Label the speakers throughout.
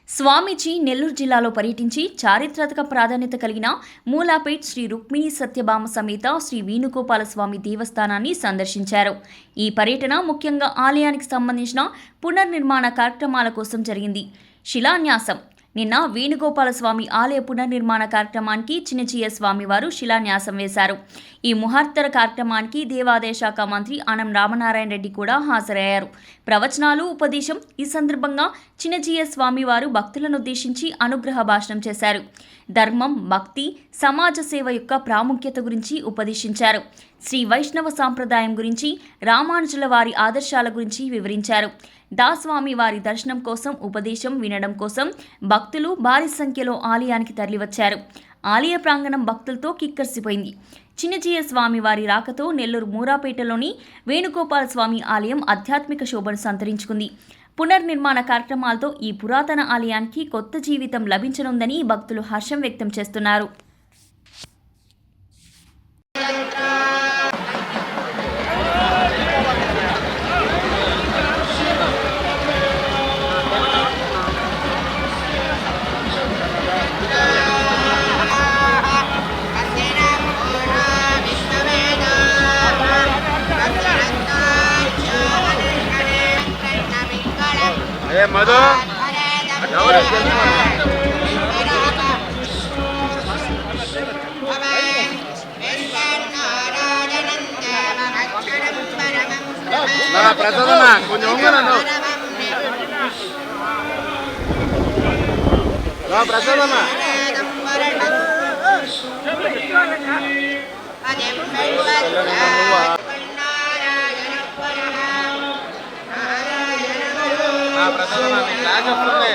Speaker 1: స్వామీజీ నెల్లూరు జిల్లాలో పర్యటించి చారిత్రక ప్రాధాన్యత కలిగిన మూలాపేట్ శ్రీ రుక్మిణి సత్యభామ సమేత శ్రీ వేణుగోపాల స్వామి దేవస్థానాన్ని సందర్శించారు. ఈ పర్యటన ముఖ్యంగా ఆలయానికి సంబంధించిన పునర్నిర్మాణ కార్యక్రమాల కోసం జరిగింది. శిలాన్యాసం నిన్న వేణుగోపాల స్వామి ఆలయ పునర్నిర్మాణ కార్యక్రమానికి చిన్నజీయ స్వామివారు శిలాన్యాసం వేశారు. ఈ ముహూర్తర కార్యక్రమానికి దేవాదాయ శాఖ మంత్రి ఆనం రామనారాయణ రెడ్డి కూడా హాజరయ్యారు. ప్రవచనాలు, ఉపదేశం. ఈ సందర్భంగా చిన్నజీయ స్వామివారు భక్తులను ఉద్దేశించి అనుగ్రహ భాషణం చేశారు. ధర్మం, భక్తి, సమాజ సేవ యొక్క ప్రాముఖ్యత గురించి ఉపదేశించారు. శ్రీ వైష్ణవ సాంప్రదాయం గురించి, రామానుజుల వారి ఆదర్శాల గురించి వివరించారు. దాస్వామి వారి దర్శనం కోసం, ఉపదేశం వినడం కోసం భక్తులు భారీ సంఖ్యలో ఆలయానికి తరలివచ్చారు. ఆలయ ప్రాంగణం భక్తులతో కిక్కర్సిపోయింది. చిన్నజీయ స్వామి వారి రాకతో నెల్లూరు మూరాపేటలోని వేణుగోపాల స్వామి ఆలయం ఆధ్యాత్మిక శోభను సంతరించుకుంది. పునర్నిర్మాణ కార్యక్రమాలతో ఈ పురాతన ఆలయానికి కొత్త జీవితం లభించనుందని భక్తులు హర్షం వ్యక్తం చేస్తున్నారు.
Speaker 2: మధు ప్రసాదమా కొంచెం ప్రసాదమా ప్రసాదమా మీ క్లాస్ వస్తుంది.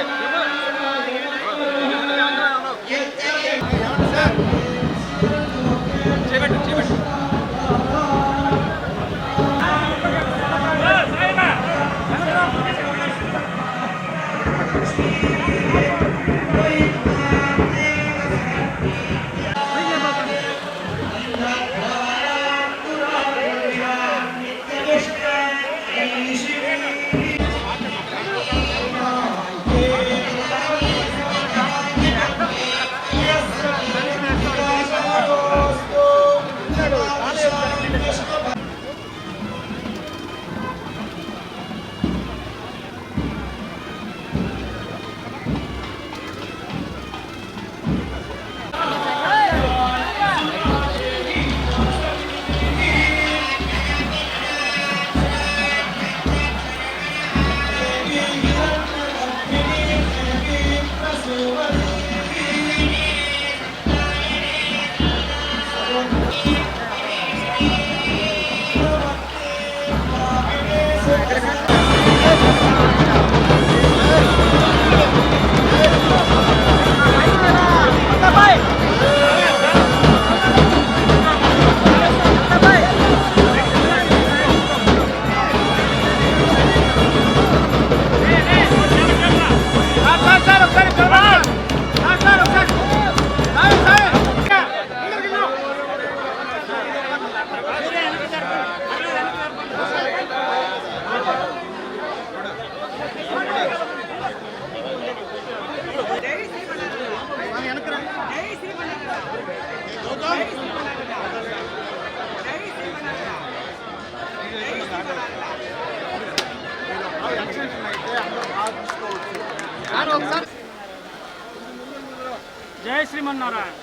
Speaker 2: జై శ్రీమన్నారాయణ.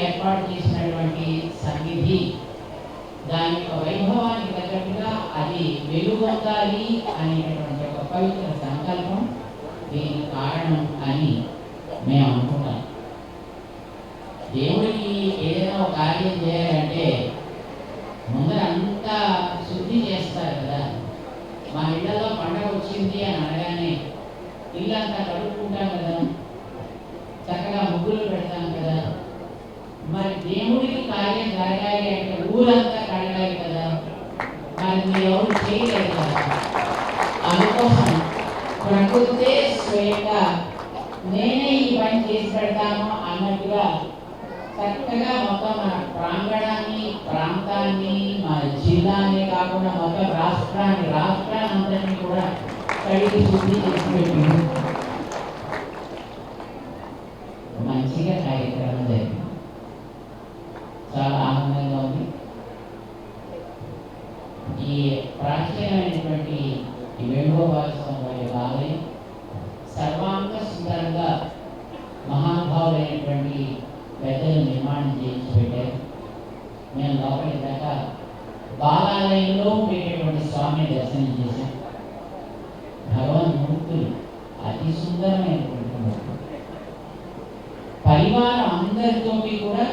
Speaker 3: ఏర్పాటు చేసినటువంటి సన్నిధి దాని యొక్క వైభవానికి తగ్గట్టుగా అది వెలుగొందాలి అనేటటువంటి ఒక పవిత్ర సంకల్పం దీనికి కారణం అని మేము అనుకుంటాం. దేవుడికి ఏదైనా ఒక కార్యం చేయాలంటే ముందర అంతా శుద్ధి చేస్తారు కదా. మా ఇళ్లలో పండగ వచ్చింది అని అనగానే ఇల్లంతా కడుక్కుంటాం కదా, చక్కగా ముగ్గులు పెడతాం కదా. మరి దేవుడికి కార్యం జరగాలి అంటే ఊరంతా కడగాలి కదా. మరి మీరు ఎవరు చేయలేదు కదా. అందుకోసం ప్రకృతే స్వయంగా నేనే ఈ పని చేసి పెడతాను అన్నట్టుగా చక్కగా మొత్తం మన ప్రాంగణాన్ని, ప్రాంతాన్ని మండలాన్ని, మా జిల్లానే కాకుండా మొత్తం రాష్ట్రాన్ని అంతటిని కూడా కడిగి శుద్ధి చేసి పెట్టింది. మంచిగా కార్యక్రమం జరిగింది. చాలా ఆనందంగా ఉంది. ఈ ప్రాచీనమైనటువంటి ఈ వేణుగోపాల స్వామి వారి ఆలయం సర్వాంగ సుందరంగా మహానుభావులైనటువంటి పెద్దలు నిర్మాణం చేయించి పెట్టారు. మేము లోపలి దాకా బాలాలయంలో ఉండేటటువంటి స్వామిని దర్శనం చేశాం. భగవన్మూర్తులు అతి సుందరమైనటువంటి మూర్తులు. పరివారం అందరితోటి కూడా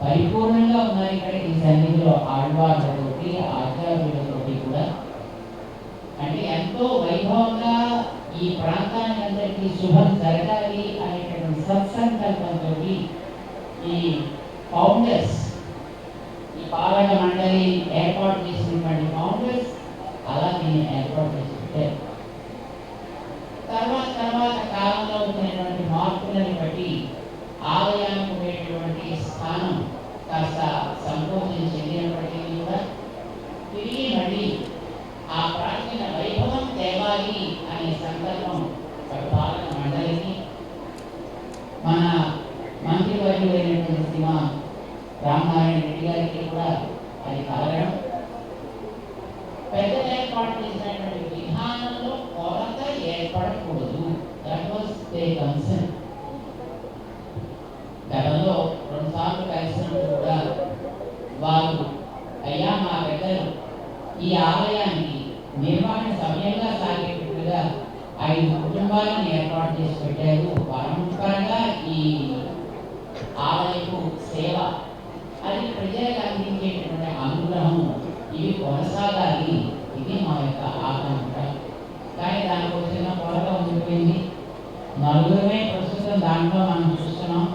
Speaker 3: పరిపూర్ణంగా ఉన్నారు. ఇక్కడ ఈ సన్నిధిలో ఆళ్వార్లతోటి ఆచార్యులతోటి కూడా అంటే ఎంతో వైభవంగా ఈ ప్రాంతానికి అందరికీ శుభం జరగాలి అనేటటువంటి సత్సంకల్పంతో ఈ ఫౌండర్స్, ఈ పాలక మండలి ఏర్పాటు చేసినటువంటి ఫౌండర్స్ అలా దీన్ని ఏర్పాటు చేసి పెట్టారు. తర్వాత కాలంలో ఉన్నటువంటి మార్పులను బట్టి ఆలయానికి ఉండేటువంటి స్థానం కాస్త సంకోచం చెందినప్పటికీ కూడా తిరిగి మళ్ళీ ఆ ప్రాచీన వైభవం తేవాలి అనే సంకల్పం పాలక మండలికి, మన మంత్రివర్యులైనటువంటి శ్రీమా రామనారాయణ రెడ్డి గారికి కూడా అది కలగడం, పెద్ద ఏర్పాటు చేసినటువంటి విధానంలో కొరత ఏర్పడకూడదు. That was the concern. గతంలో 2 సార్లు కలిసినప్పుడు కూడా వారు అయ్యా మా పెద్దలు ఈ ఆలయానికి నిర్మాణ సమయంగా సాగేటట్టుగా 5 కుటుంబాలను ఏర్పాటు చేసి పెట్టారు. పరంపరగా ఈ ఆలయపు సేవ అది ప్రజలకు అందించేటటువంటి అనుగ్రహం ఇవి కొనసాగాలి. ఇది మా యొక్క ఆకాంక్ష. కానీ దానికి వచ్చిన కొరత ఉండిపోయింది. నలుగురమే ప్రస్తుతం దాంట్లో మనం చూస్తున్నాం.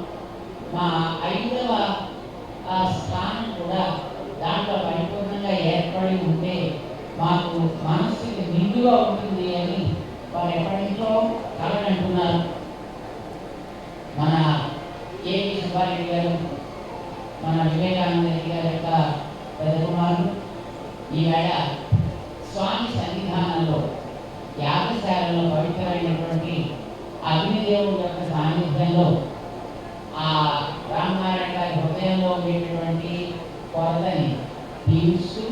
Speaker 3: మా 5వ స్థానం కూడా దాంట్లో పరిపూర్ణంగా ఏర్పడి ఉంటే మాకు మనస్సుకి నిండుగా ఉంటుంది అని వారు ఎప్పటి నుంచో కలగంటున్నారు. మన ఏపీ సుబ్బారెడ్డి గారు, మన వివేకానంద రెడ్డి గారి యొక్క పెద్ద కుమారులు ఈవేళ స్వామి సన్నిధానంలో యాగశాలలో పవిత్రమైనటువంటి అగ్నిదేవుడి యొక్క సాన్నిధ్యంలో ఆ రామనారాయణ గారి హృదయంలో ఉండేటటువంటి కొరతని తీరుస్తూ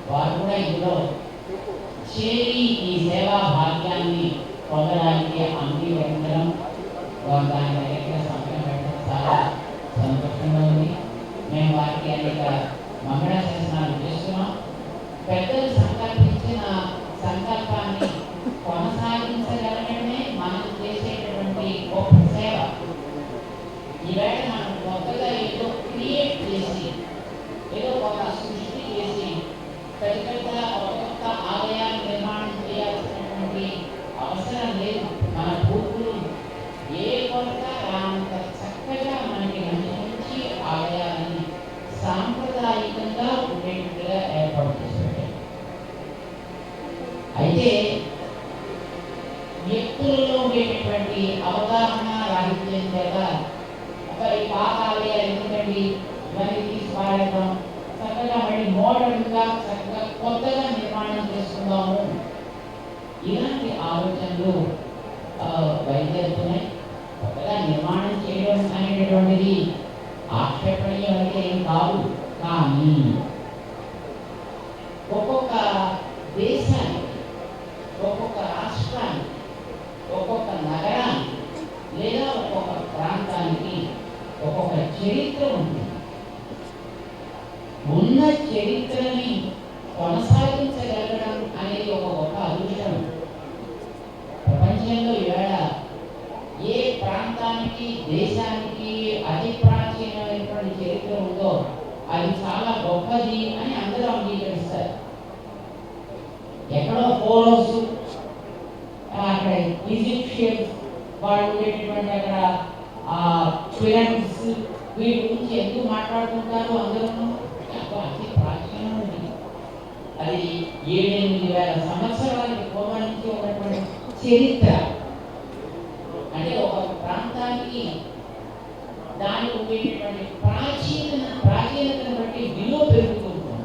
Speaker 3: వారు కూడా ఇందులో చేరి ఈ సేవా భాగ్యాన్ని పొందడానికి అంగీకరించడం, వారు దాని దగ్గర సమయం పెట్టడం చాలా సంతోషంగా ఉంది. మేము వారికి అనేక మంగళాశాసనాలు చేస్తున్నాం. పెద్దలు సంకల్పించిన సంకల్పాన్ని కొనసాగించగలగడమే మనం చేసేటటువంటి గొప్ప సేవ. ఈవేళ మనం కొత్తగా ఏదో క్రియేట్ చేసి ఏదో ఒక సృష్టి చేసి పెద్ద కొత్త ఆలయాన్ని నిర్మాణం చేయాల్సినటువంటి అవసరం లేదు. మన పూర్వులు ఏ కొత్త అంత చక్కగా మనకి మంచి ఆలయాలని సాంప్రదాయికంగా ఉండేటట్టుగా ఏర్పాటు చేసి పెట్టారు. అయితే వ్యక్తులలో ఉండేటటువంటి అవగాహన రాహిత్యం చేత ఈ పాత ఆలయాలు ఎందుకండి ఇవన్నీ తీసుకురావడం, చక్కగా మళ్ళీ మోడర్న్గా చక్కగా కొత్తగా నిర్మాణం చేసుకుందాము, ఇలాంటి ఆలోచనలు బయలుదేరుతున్నాయి. కొత్తగా నిర్మాణం చేయడం అనేటటువంటిది ఆక్షేపణీయం అయితే ఏం కాదు. కానీ ఒక్కొక్క దేశానికి, ఒక్కొక్క రాష్ట్రానికి, ఒక్కొక్క నగరానికి లేదా ఒక్కొక్క ప్రాంతానికి ఒక్కొక్క చరిత్ర ఉంటుంది. ఉన్న చరిత్రని కొనసాగించగలగడం అనేది ఒక గొప్ప అదృష్టం. ప్రపంచంలో ఈవేళ ఏ ప్రాంతానికి, దేశానికి అతి ప్రాచీనమైనటువంటి చరిత్ర ఉందో అది చాలా గొప్పది అని అందరూ అంగీకరిస్తారు. ఎక్కడో ఫోరోస్, అక్కడ ఈజిప్షియన్స్ వాళ్ళు ఉండేటటువంటి అక్కడ పిరమిడ్స్, వీటి గురించి ఎందుకు మాట్లాడుతుంటారు అందరూ? అతి ప్రాచీనమైనది. అది 7,000 సంవత్సరాలకి పూర్వం నుంచి ఉన్నటువంటి చరిత్ర. అంటే ఒక ప్రాంతానికి దానికి ఉండేటటువంటి ప్రాచీనతను బట్టి విలువ పెరుగుతూ ఉంటుంది.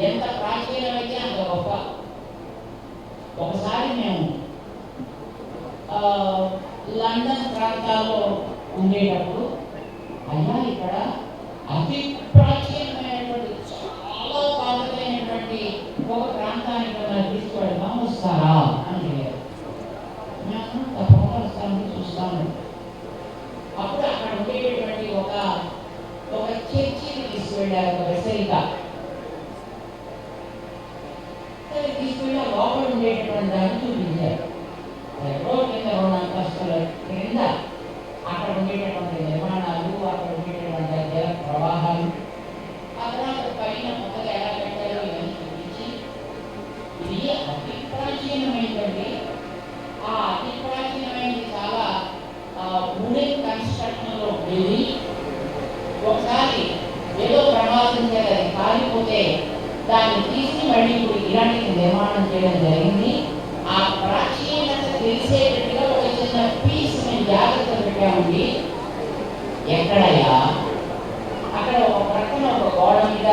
Speaker 3: ఎంత ప్రాచీనమైతే అంత గొప్ప. ఒకసారి మేము లండన్ ప్రాంతాల్లో ఉండేటప్పుడు, అయ్యా ఇక్కడ అతి ప్రాచీనమైనటువంటి చాలా పాతమైనటువంటి ఒక ప్రాంతానికి మనం తీసుకెళ్దాం, వస్తారా అని అడిగారు. మేము తప్పకుండా వస్తామని చూస్తాము. అప్పుడు అక్కడ ఉండేటటువంటి ఒక చర్చిని తీసుకువెళ్ళారు, ఒక బెసిలికా. తీసుకువెళ్ళి లోపల ఉండేటటువంటి దాన్ని చూపించారు. ఎక్కడో కింద 2 అంతస్తుల క్రింద అక్కడ ఉండేటటువంటి నిర్మాణాలు, అక్కడ ఉండేటటువంటి జల ప్రవాహాలు, ఆ తర్వాత పైన మొదలు ఎలా పెట్టారో ఇవన్నీ చూపించి, ఇది అతి ప్రాచీనమైనటువంటి, ఆ అతి ప్రాచీనమైనది చాలా వుడెన్ కన్స్ట్రక్షన్ లో ఉండేది. ఒకసారి ఏదో ప్రమాదం చేయాలి, కాలిపోతే దాన్ని తీసి మళ్ళీ ఇప్పుడు ఇలాంటి నిర్మాణం చేయడం జరిగింది. ఆ ప్రాచీనత తెలిసేటట్టుగా ఒక చిన్న పీస్ మేము జాగ్రత్త పెట్టామండి. ఎక్కడయ్యా అక్కడ ఒక ప్రక్కన ఒక గోడ మీద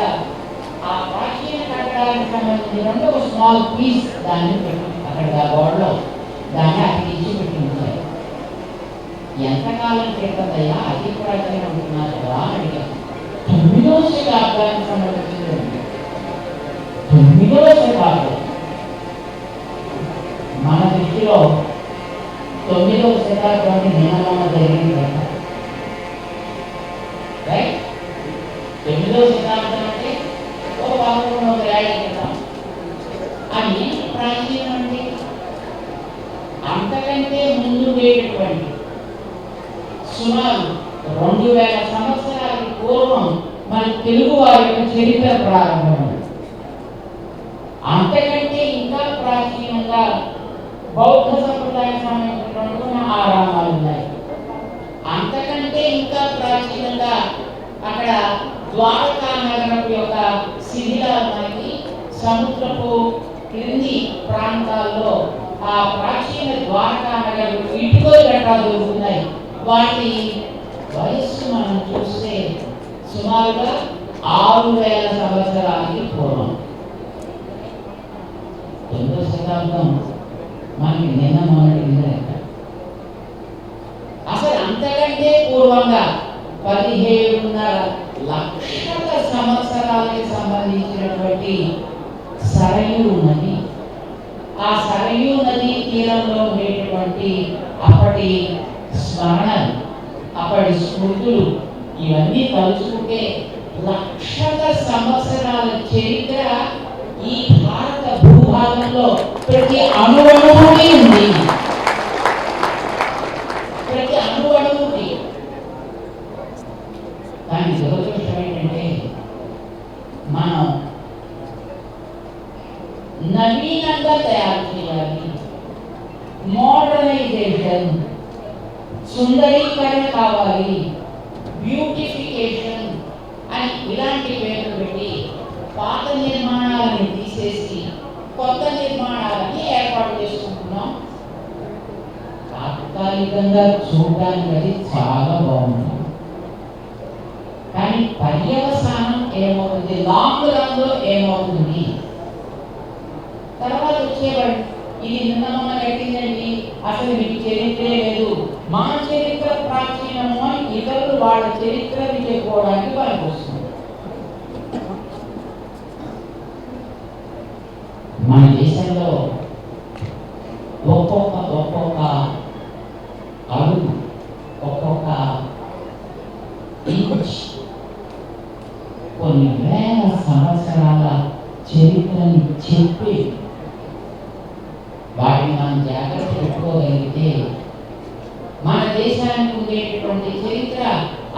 Speaker 3: ఆ ప్రాచీన కట్టడానికి సంబంధించిన ఒక స్మాల్ పీస్ దాన్ని పెట్టి అక్కడ ఆ గోడలో దాన్ని అతికించి పెట్టించారు. ఎంతకాలం క్రితమయ్యా అతి ప్రాచీనం అంటున్నారు కదా అని అడిగారు. 9వ శతాబ్దానికి సంబంధించినది. 9వ శతాబ్దం మన దృష్టిలో 9వ శతాబ్దానికి నిన్న జరిగింది కదా. రైట్? 9వ శతాబ్దం అంటే ఒక 1100 ఏళ్ల క్రితం. అది ప్రాచీనం అంటే అంతకంటే ముందు ఉండేటటువంటి సుమారు 2000 సంవత్సరాలకు పూర్వం మన తెలుగు వారి యొక్క చరిత్ర ప్రారంభమైంది. అంతకంటే ఇంకా ప్రాచీనంగా బౌద్ధ సంప్రదాయానికి సంబంధించినటువంటి ఆరామాలు ఉన్నాయి. అంతకంటే ఇంకా ప్రాచీనంగా అక్కడ ద్వారకా నగరం యొక్క శిథిలాలు మనకి సముద్రపు క్రింది ప్రాంతాల్లో ఆ ప్రాచీన ద్వారకా నగరం ఇటుకల ఘట్టాలు దొరుకుతున్నాయి. వాటి వయస్సు మనం చూస్తే సుమారుగా 6000 సంవత్సరాలకి పూర్వం. 9వ శతాబ్దం మనకి నిన్న మొదటి. అసలు అంతకంటే పూర్వంగా 17.5 లక్షల సంవత్సరాలకి సంబంధించినటువంటి సరయూ నది, ఆ సరయూ నది తీరంలో ఉండేటటువంటి అప్పటి స్మరణలు, అప్పటి స్మృతులు, ఇవన్నీ తలుచుకుంటే లక్షల సంవత్సరాల చరిత్ర ఈ భారత భూభాగంలో ప్రతి అణువణువుకి ఉంది. ప్రతి అణువణువుకి. కానీ దురదృష్టం ఏంటంటే మనం నవీనంగా తయారు చేయాలి, మోడర్నైజేషన్, సుందరీకరణ కావాలి, బ్యూటిఫికేషన్ అని ఇలాంటి పేర్లు పెట్టి పాత నిర్మాణాలను తీసేసి కొత్త నిర్మాణాలని ఏర్పాటు చేసుకుంటున్నాం. తాత్కాలికంగా చూడడానికి అది చాలా బాగుంది. కానీ పర్యవసానం ఏమవుతుంది, లాంగ్ రన్ లో ఏమవుతుంది, తర్వాత వచ్చేవాడు ఇది నిన్న మొన్న కట్టిందండి, అసలు మీకు చరిత్రే లేదు, మా చరిత్ర ప్రాచీనము అని ఇతరులు వాళ్ళ చరిత్రని చెప్పుకోవడానికి వారికి వస్తుంది. మన దేశంలో ఒక్కొక్క అడుగు, ఒక్కొక్క ఇంచ్ కొన్ని వేల సంవత్సరాల చరిత్రని చెప్పి వాటిని మనం జాగ్రత్త పెట్టుకోగలిగితే మన దేశానికి ఉండేటటువంటి చరిత్ర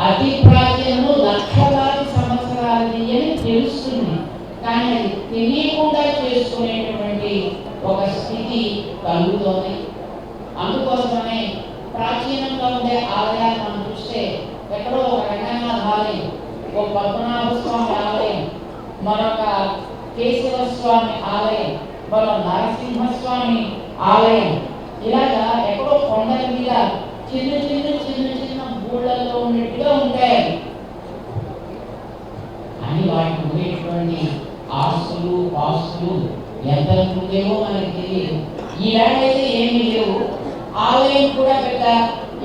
Speaker 3: అతి ప్రాచీనము, లక్షలాది సంవత్సరాలది అని తెలుస్తుంది. కానీ అది తెలియకుండా చేసుకునేటటువంటి ఒక స్థితి కలుగుతోంది. అందుకోసమే ప్రాచీనంగా ఉండే ఆలయాలు మనం చూస్తే ఎక్కడో ఒక రంగనాథ ఆలయం, ఒక పద్మనాభ స్వామి ఆలయం, మరొక కేశవ స్వామి ఆలయం, మరో నరసింహస్వామి ఆలయం, ఇలాగా ఎక్కడో కొండల మీద చిన్న చిన్న గూళ్ళల్లో ఉన్నట్టుగా ఉంటాయి. అని వాటికి ఉండేటువంటి ఆస్తులు పాస్తులు ఎంత ఉండేవో మనకి తెలియదు. ఈవేళైతే ఏమీ లేవు. ఆలయం కూడా పెద్ద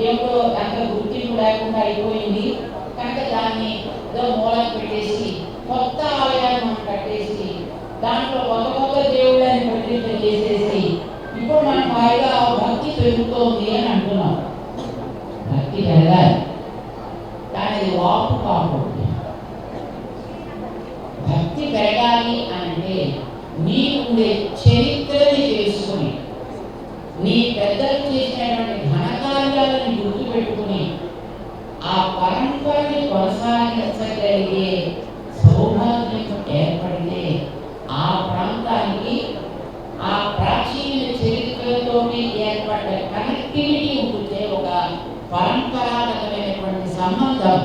Speaker 3: ఏమిటో అంత గుర్తింపు లేకుండా అయిపోయింది కనుక దాన్ని ఏదో మూలం పెట్టేసి కొత్త ఆలయాన్ని మనం కట్టేసి దాంట్లో కొత్త కొత్త దేవుళ్ళని ప్రతిష్ఠ చేసేసి ఇప్పుడు మనం హాయిగా భక్తి పెరుగుతోంది అని అంటున్నాం. భక్తి పెరగాలి కానీ అది వాపు కాకూడదు. భక్తి పెరగాలి అంటే నీకుండే చరిత్రని తెలుసుకుని నీ పెద్దలు చేసినటువంటి ఘనకార్యాలను గుర్తుపెట్టుకుని ఆ పరంపరని కొనసాగించగలిగే సౌభాగ్యం ఏర్పడితే ఆ ప్రాంతానికి ఆ ప్రాచీన చరిత్రతో ఏర్పడ్డ కనెక్టివిటీ ఉంటే ఒక పరంపరాగతమైనటువంటి సంబంధం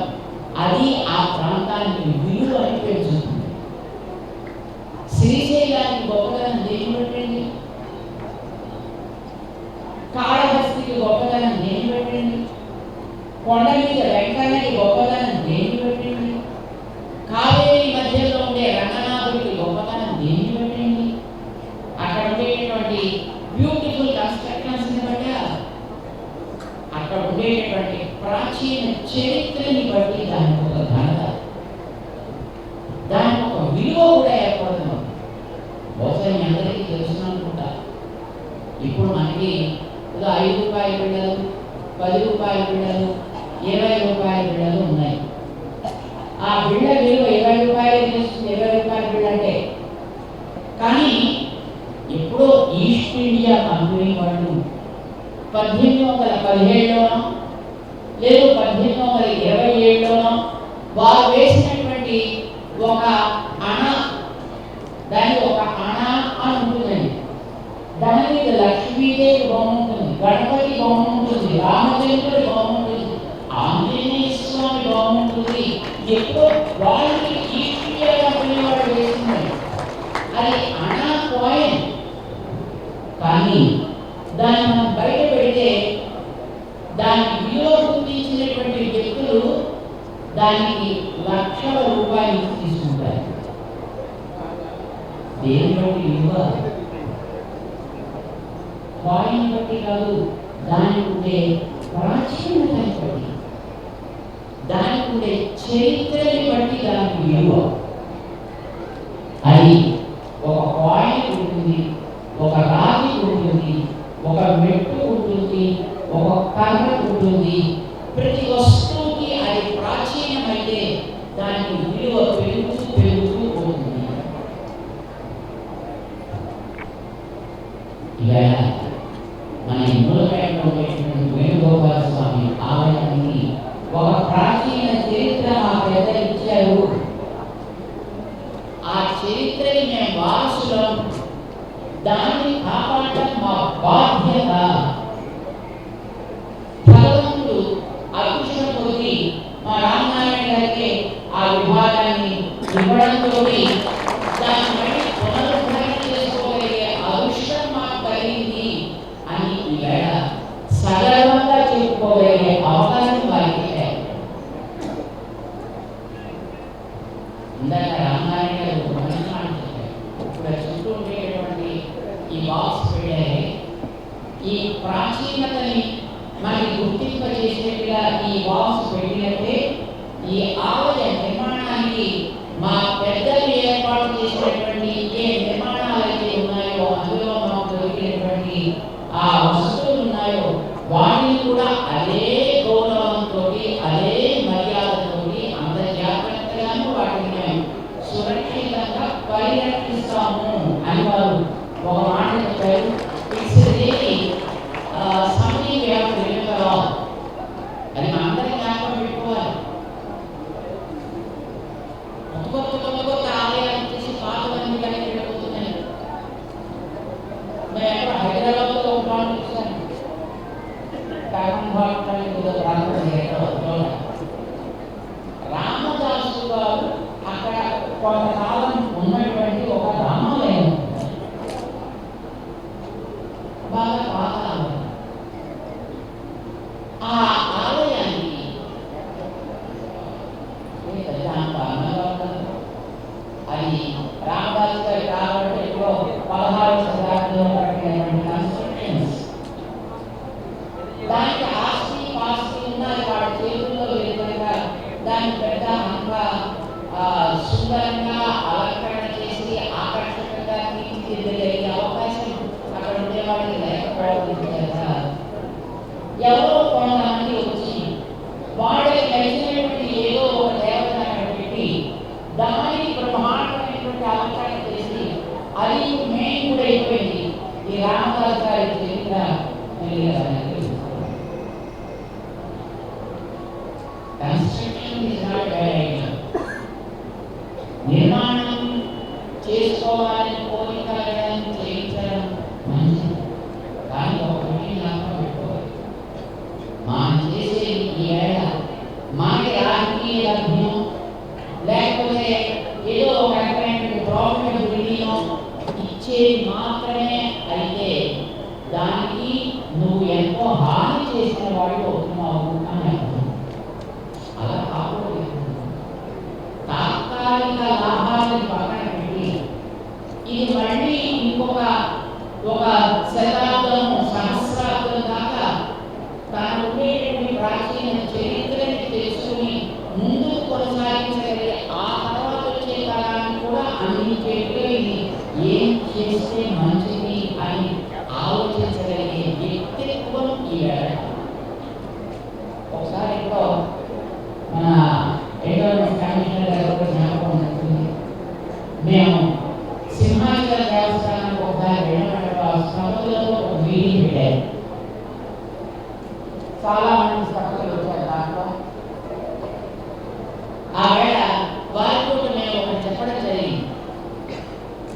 Speaker 3: అది ఆ ప్రాంతానికి విలువని పెంచుతుంది. శ్రీశైలానికి గొప్పదనం దేని పెట్టండి, కాళహస్తికి గొప్పదనం దేని పెట్టండి, కొండ మీద వెంకన్నకి గొప్పదనం దేని పెట్టండి, కావేరి మధ్యలో ఉండే రంగనాథుడికి గొప్పదనం దేని పెట్టండి, అక్కడ ఉండేటటువంటి బ్యూటిఫుల్ కన్స్ట్రక్షన్స్ బట్టి అక్కడ ఉండేటటువంటి ప్రాచీన చరిత్రని బట్టి దానికి ఒక ఘనత, దానికి ఒక విలువ కూడా ఏర్పడుతుంది. బహుశా మీ అందరికీ తెలుసు అనుకుంటా. ఇప్పుడు మనకి ఏదో 5 రూపాయల బిళ్ళలు, 10 రూపాయల బిళ్ళలు, 20 రూపాయల బిళ్ళలు ఉన్నాయి. ఆ బిళ్ళ విలువ 20 రూపాయలు తెలుస్తుంది, 20 రూపాయల బిళ్ళ అంటే. కానీ ఎప్పుడో ఈస్ట్ ఇండియా కంపెనీ వాళ్ళు 1817లోనో లేదు 1827లోనో వారు వేసినటువంటి ఒక అణ, దాని ఒక అణ అని ఉంటుందండి. దాని మీద లక్ష్మీదేవి బొమ్మ ఉంటుంది, గణపతి బొమ్మ ఉంటుంది, రామచంద్రుడి బొమ్మ ఉంటుంది, ఆంజనేయ స్వామి బొమ్మ ఉంటుంది. ఎప్పుడో వాళ్ళకి ఈస్ట్ ఇండియా కంపెనీ వాళ్ళు వేసిందండి. అది అణ కాయిన్. కానీ దాన్ని మనం బయట పెడితే దాని విలువ గుర్తించినటువంటి వ్యక్తులు దానికి లక్షల రూపాయలు తీసుకుంటారు. దేని బట్టి విలువ? కాయిన్ బట్టి కాదు, దానికి ఉండే ప్రాచీనతని బట్టి, దానికి ఉండే చరిత్రని బట్టి దానికి విలువ. అది ఒక కాయిన్ ఉంటుంది, ఒక రాగి ఉంటుంది, ఒక మెట్టు ఉంటుంది, ఒక కర్ర ఉంటుంది. ప్రతి వస్తువుకి అది ప్రాచీనమైతే దానికి విలువ పెరుగుతూ పెరుగుతూ పోతుంది. ఇలా మన మూలపేటలో ఉండేటువంటి వేణుగోపాల స్వామి ఆలయానికి ఒక ప్రాచీన చరిత్ర మా పెద్దలు ఇచ్చారు. ఆ చరిత్రని మేము వారసులం, దాన్ని కాపాడటం మా బాధ్యత. భగవంతుడు అదృష్టం కొద్ది మా రామనారాయణ గారికి ఆ విభాగాన్ని ఇవ్వడంతో దాన్ని మళ్ళీ పునరుద్ధరణ చేసుకోగలిగే అదృష్టం మాకు కలిగింది అని ఈవేళ సగర్వంగా చెప్పుకోగలిగే అవకాశం వారికి. ఇందాక రామనారాయణ గారు ఒక మంచి మాట చెప్పారు. ఇప్పుడు చుట్టూ ఉండేటువంటి ఈ బాక్స్ పెట్టారే, ఈ ప్రాచీనతని మనకి గుర్తింపజేసేట్టుగా ఈ బాక్స్ పెట్టినట్టే ఈ ఆలయ నిర్మాణానికి మా పెద్దలు ఏర్పాటు చేసినటువంటి ఏ నిర్మాణాలు అయితే ఉన్నాయో అందులో మాకు దొరికినటువంటి ఆ వస్తువులు ఉన్నాయో వాటిని కూడా అదే గౌరవంతో అదే మర్యాదతో అంత జాగ్రత్తగాను వాటిని మేము సురక్షితంగా పరిరక్షిస్తాము అని వారు ఒక మాట చెప్పారు. It's really something we have to remember all. అది మనందరం జ్ఞాపకం పెట్టుకోవాలి. కొత్త ఆలయాలు చేసి పాతవన్నీ కానీ వెళ్ళిపోతున్నాయి. నేను ఎక్కడ హైదరాబాద్లో ఒక ప్రాంతం చూశాను, రామదాసు గారు అక్కడ కొంతకాలం ఉన్నటువంటి ఒక రామాలయం బాగా పాత ఆలయం. ఆ ఆలయానికి అది రామ సుందరంగా అలంకరణ చేసి ఆకర్షకంగా తీర్చిదిద్దగలిగే అవకాశం అక్కడ ఉండేవాడికి లేకపోవడం చేత ఎవరో కొంతమంది వచ్చి వాళ్ళకి నచ్చినటువంటి ఏదో ఒక దేవతను అక్కడ పెట్టి దానికి బ్రహ్మాండమైనటువంటి అలంకరణ చేసి అది మెయిన్ కూడా అయిపోయింది. ఈ రామదాస్ గారి చరిత్ర construction is not bad idea. నిర్మాణం చేసుకోవాలని కోరికలను చేయించడం మంచిది, కానీ ఒకటి జ్ఞాపకం పెట్టుకోవాలి. మనం చేసేది ఈ వేళ మనకి రాజకీయ లభ్యం లేకపోతే ఏదో ఒక రకమైన ప్రాఫిటబిలిటీనో ఇచ్చేది మాత్రమే అయితే దానికి నువ్వు ఎంతో హాని చేసిన వాడు అవుతున్నావు అని అర్థం. అలా కాకూడదు. తాత్కాలిక లాభాలను పక్కన పెట్టి ఇది మళ్ళీ ఇంకొక శతాబ్దం సహస్రాబ్దం దాకా తన ఉండేటువంటి ప్రాచీన చరిత్రని తెలుసుకుని ముందుకు కొనసాగించగలిగే ఆ తర్వాత వచ్చే కాలాన్ని కూడా అందించేట్టుగా ఇది ఏం చేస్తే మంచిది అని ఆలోచించగలిగే వ్యక్తిత్వం ఈ వేళ. ఒకసారి ఇప్పుడు మన ఎన్విరాన్మెంట్ కమిషనర్ గారు కూడా జ్ఞాపకం ఉంటుంది. మేము సింహాచల దేవస్థానానికి ఒకసారి వెళ్ళినప్పుడు సముద్రంలో ఒక మీటింగ్ పెట్టారు. చాలా మంది సభ్యులు వచ్చారు. దాంట్లో ఆ వేళ వారితో మేము ఒకటి చెప్పడం జరిగింది.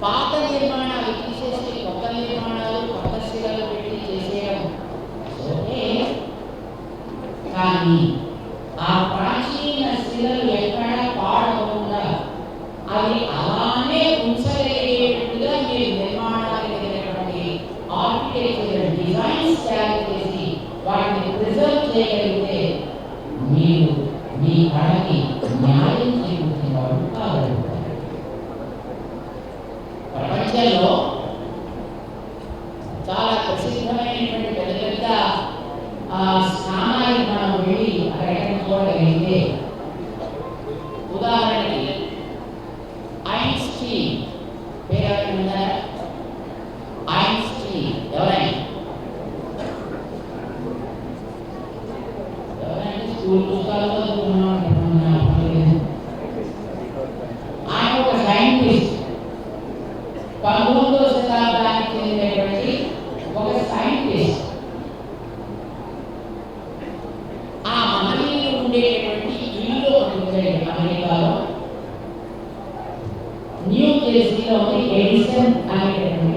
Speaker 3: పాత నిర్మాణాలు తీసేసి కొత్త నిర్మాణాలు కొత్త శిలలు పెట్టి చేసేయడం ఓకే, కానీ ఆ ప్రాచీన శిలలు ఎక్కడా పాడకుండా అవి అలానే ఉంచగలిగేటట్టుగా మీరు నిర్మాణాలు జరిగినటువంటి ఆర్కిటెక్చర్ డిజైన్స్ తయారు చేసి వాటిని ప్రిజర్వ్ చేయగలిగితే మీరు మీ కళకి న్యాయం చేకూర్చిన వాడు కాగలుగుతారు. ప్రపంచంలో చాలా ప్రసిద్ధమైనటువంటి పెద్ద పెద్ద స్థానానికి మనం వెళ్ళి అక్కడ ఎక్కడ చూడగలిగితే ఉదాహరణకి ఐన్స్టీన్ పేరు ఎవరైనా ఉన్నారా? ఐన్స్టీన్ ఎవరైనా స్కూల్ పుస్తకాల్లో ఆయన ఒక సైంటిస్ట్, 19వ శతాబ్దానికి చెందినటువంటి ఒక సైంటిస్ట్. ఆ మహనీయులు ఉండేటటువంటి ఇల్లు ఉంటుంది అమెరికాలో, న్యూ జెర్సీలో ఉంది. ఎడిసన్ అనేటటువంటి